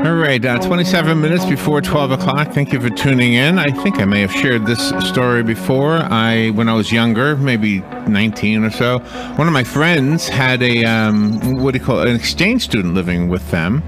All right, 27 minutes before 12 o'clock. Thank you for tuning in. I think I may have shared this story before. When I was younger, maybe 19 or so, one of my friends had an exchange student living with them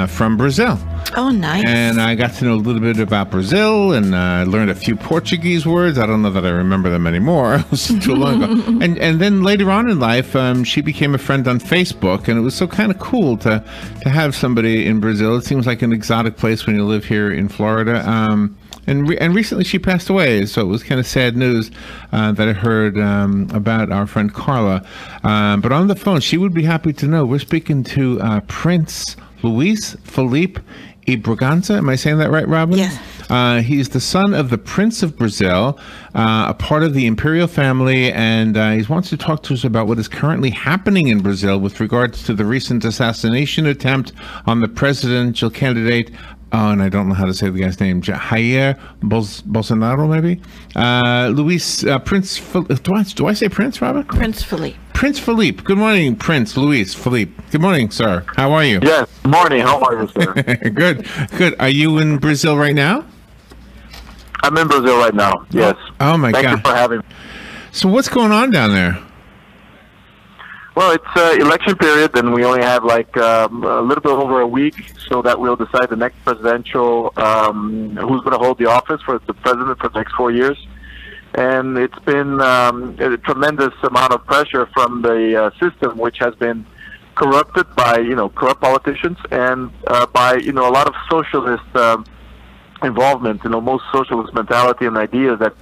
from Brazil. Oh, nice. And I got to know a little bit about Brazil, and I learned a few Portuguese words. I don't know that I remember them anymore. It was too long ago. And then later on in life, she became a friend on Facebook, and it was so kind of cool to have somebody in Brazil. It seems like an exotic place when you live here in Florida. And recently she passed away, so it was kind of sad news that I heard about our friend Carla. But on the phone, she would be happy to know. We're speaking to Prince Luiz Philippe e Braganca. Am I saying that right, Robin? Yes. He's the son of the Prince of Brazil, a part of the imperial family, and he wants to talk to us about what is currently happening in Brazil with regards to the recent assassination attempt on the presidential candidate. Oh, and I don't know how to say the guy's name. Jair Bolsonaro, maybe? Luis, Prince, do I say Prince, Robin? Prince Philippe. Prince Philippe. Good morning, Prince Luis Philippe. Good morning, sir. How are you? Yes, morning. How are you, sir? Good. Are you in Brazil right now? I'm in Brazil right now, yes. Oh, my God. Thank you for having me. So what's going on down there? Well, it's election period, and we only have like a little bit over a week, so that we'll decide the next presidential, who's going to hold the office for the president for the next 4 years. And it's been a tremendous amount of pressure from the system, which has been corrupted by, corrupt politicians and by, a lot of socialist involvement, most socialist mentality and ideas that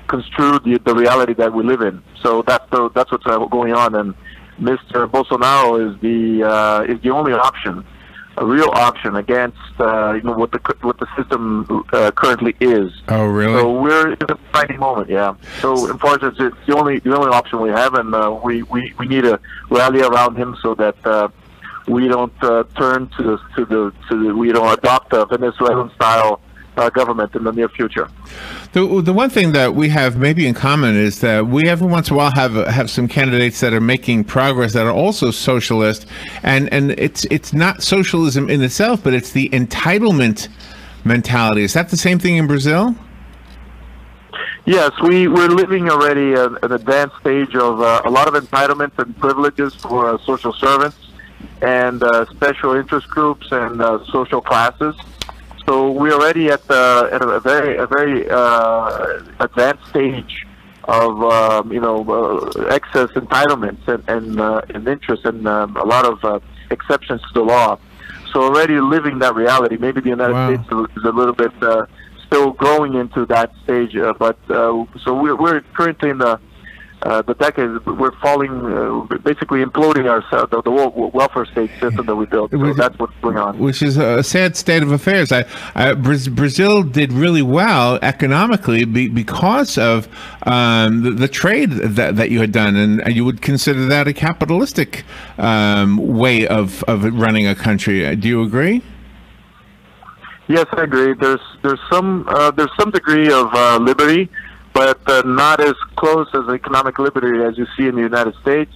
construe the reality that we live in. So that's what's going on. And Mr. Bolsonaro is the only option, a real option against what the system currently is. Oh, really? So we're in a fighting moment, yeah. So unfortunately, it's the only option we have, and we need to rally around him so that we don't we don't adopt a Venezuelan style government in the near future. The one thing that we have maybe in common is that we every once in a while have some candidates that are making progress that are also socialist, and it's not socialism in itself, but it's the entitlement mentality. Is that the same thing in Brazil? Yes, we're living already an advanced stage of a lot of entitlements and privileges for social servants and special interest groups and social classes. So we're already at a very advanced stage of excess entitlements and interest and a lot of exceptions to the law. So already living that reality. Maybe the United States is a little bit still growing into that stage, but so we're currently in the decade. We're falling, basically imploding ourselves, the welfare state system that we built. So that's what's going on. Which is a sad state of affairs. Brazil did really well economically because of the trade that you had done, and you would consider that a capitalistic way of running a country. Do you agree? Yes, I agree. There's some degree of liberty, but not as close as economic liberty as you see in the United States,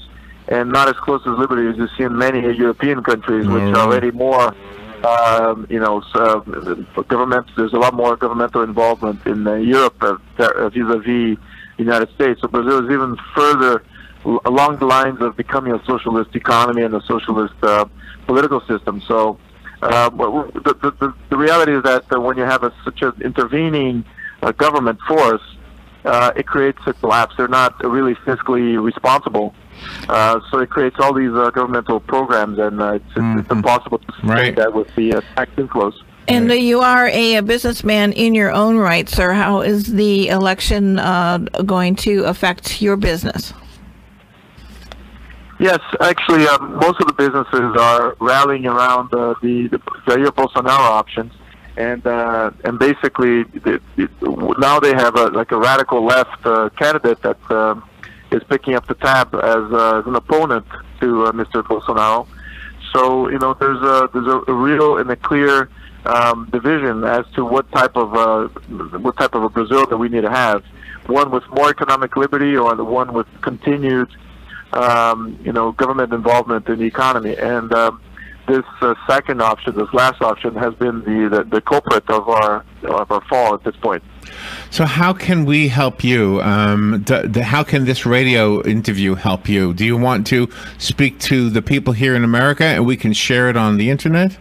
and not as close as liberty as you see in many European countries, which are already more, government. There's a lot more governmental involvement in Europe vis-a-vis the United States. So Brazil is even further along the lines of becoming a socialist economy and a socialist political system. So the reality is that when you have such an intervening government force, it creates a collapse. They're not really fiscally responsible. So it creates all these governmental programs, and it's impossible to sustain that with the tax inflows. And you are a businessman in your own right, sir. How is the election going to affect your business? Yes, actually, most of the businesses are rallying around the Jair Bolsonaro options. And basically, now they have a radical left candidate that is picking up the tab as an opponent to Mr. Bolsonaro. So there's a real and a clear division as to what type of a Brazil that we need to have. One with more economic liberty, or the one with continued government involvement in the economy. And this second option, this last option, has been the culprit of our fall at this point. So how can we help you? How can this radio interview help you? Do you want to speak to the people here in America, and we can share it on the internet?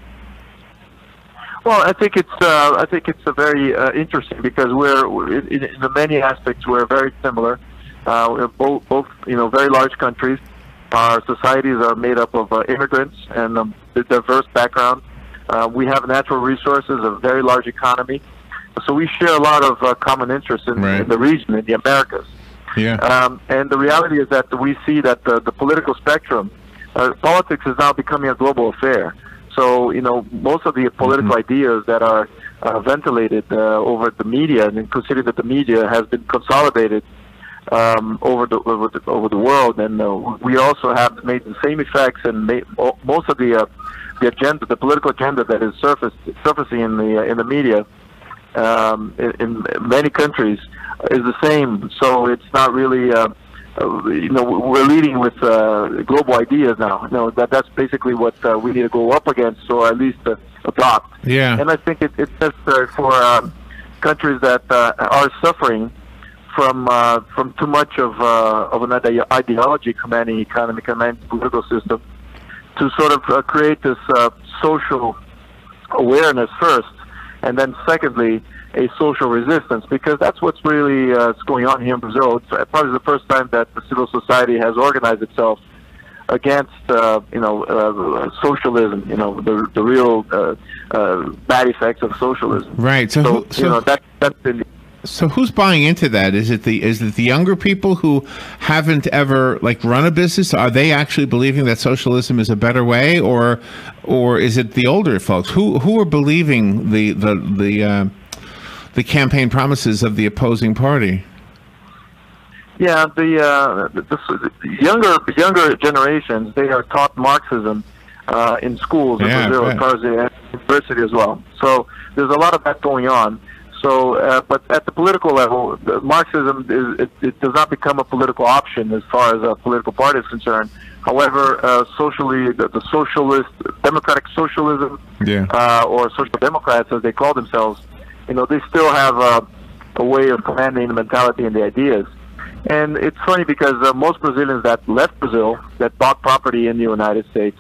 Well, I think it's a very interesting, because we're in many aspects we're very similar. We're both very large countries. Our societies are made up of immigrants and a diverse background. We have natural resources, a very large economy. So we share a lot of common interests in the region, in the Americas. Yeah. And the reality is that we see that the political spectrum, politics is now becoming a global affair. So, most of the political ideas that are ventilated over the media, and consider that the media has been consolidated over the world, and we also have made the same effects, and most of the agenda, the political agenda that is surfacing in the media in many countries is the same. So it's not really we're leading with global ideas now. That's basically what we need to go up against, or at least adopt. Yeah. And I think it's necessary for countries that are suffering from too much of an ideology commanding economy, commanding political system, to sort of create this social awareness first, and then secondly, a social resistance, because that's what's really going on here in Brazil. It's probably the first time that the civil society has organized itself against, socialism. The real bad effects of socialism. Right. That's been. So who's buying into that? Is it the younger people who haven't ever run a business? Are they actually believing that socialism is a better way, or is it the older folks who are believing the campaign promises of the opposing party? Yeah, the younger generations, they are taught Marxism in schools in Brazil, as far as the university as well. So there's a lot of that going on. So, but at the political level, Marxism it does not become a political option as far as a political party is concerned. However, socially, the socialist, democratic socialism, or social democrats as they call themselves, they still have a way of commanding the mentality and the ideas. And it's funny because most Brazilians that left Brazil, that bought property in the United States,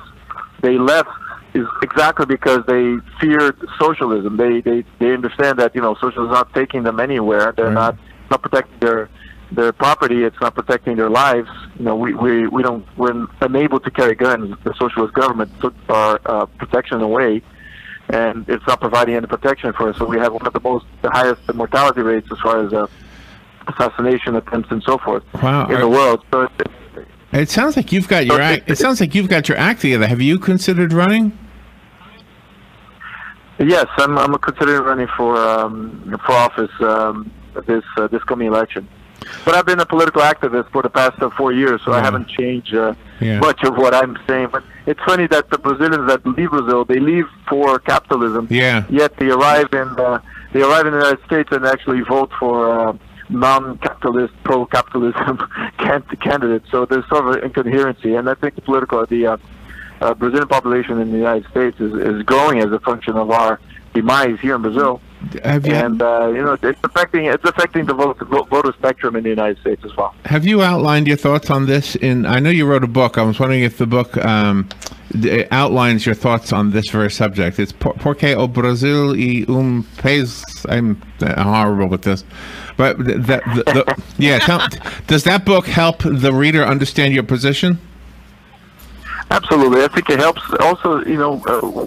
they left is exactly because they feared socialism. They understand that socialism is not taking them anywhere. They're not protecting their property. It's not protecting their lives. We're unable to carry guns. The socialist government took our protection away, and it's not providing any protection for us. So we have one of the highest mortality rates as far as assassination attempts and so forth in the world. So it sounds like you've got your act. It sounds like you've got your act together. Have you considered running? Yes, I'm considering running for office this coming election. But I've been a political activist for the past 4 years, so I haven't changed much of what I'm saying. But it's funny that the Brazilians that leave Brazil, they leave for capitalism. Yeah. Yet they arrive in the United States and actually vote for non-capitalist, pro-capitalism candidates. So there's sort of an incoherency, and I think the Brazilian population in the United States is growing as a function of our demise here in Brazil. And it's affecting the voter spectrum in the United States as well. Have you outlined your thoughts on this? I know you wrote a book. I was wondering if the book outlines your thoughts on this very subject. It's Porque o Brasil e país. I'm horrible with this, but does that book help the reader understand your position? Absolutely. I think it helps also,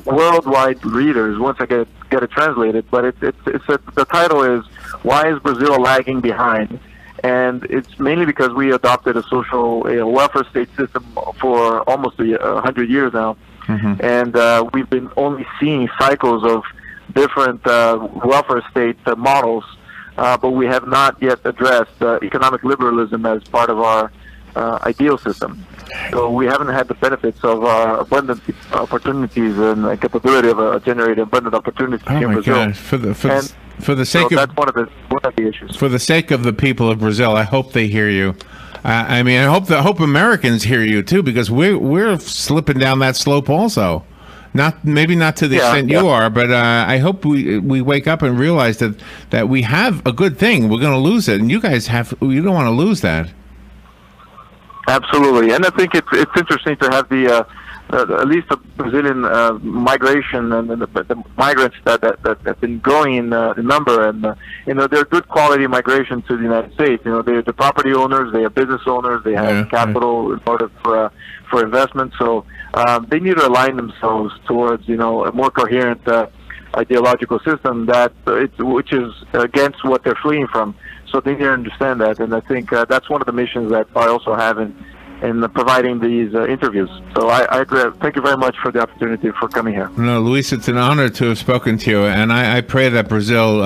worldwide readers once I get it translated. But the title is "Why is Brazil Lagging Behind?" And it's mainly because we adopted a social welfare state system for almost 100 years now, and we've been only seeing cycles of different welfare state models, but we have not yet addressed economic liberalism as part of our ideal system. So we haven't had the benefits of abundant opportunities and the capability of generating abundant opportunities in Brazil. God. For the sake of that's one of the issues. For the sake of the people of Brazil, I hope they hear you. I hope Americans hear you too, because we're slipping down that slope also. Maybe not to the extent you are, but I hope we wake up and realize that we have a good thing. We're going to lose it, and you guys you don't want to lose that. Absolutely, and I think it's interesting to have the at least the Brazilian migration and the migrants that have been growing in number, and they're good quality migration to the United States. They're the property owners, they are business owners, they have capital in order for investment. So they need to align themselves towards a more coherent ideological system which is against what they're fleeing from. So they need to understand that, and I think that's one of the missions that I also have in providing these interviews. So I agree. Thank you very much for the opportunity for coming here. No, Luis, it's an honor to have spoken to you, and I pray that Brazil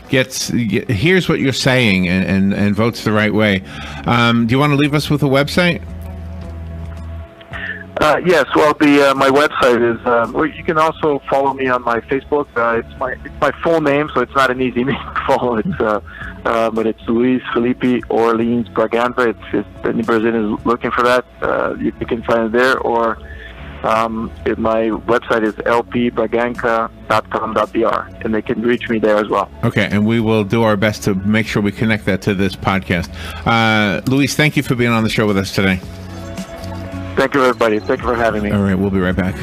hears what you're saying and votes the right way. Do you want to leave us with a website? Yes. Well, my website is. You can also follow me on my Facebook. It's my full name, so it's not an easy name to follow. But it's Luiz Philippe Orleans Braganca. If any Brazilian is looking for that, you can find it there. Or my website is lpbraganca.com.br, and they can reach me there as well. Okay, and we will do our best to make sure we connect that to this podcast. Luis, thank you for being on the show with us today. Thank you, everybody. Thank you for having me. All right, we'll be right back.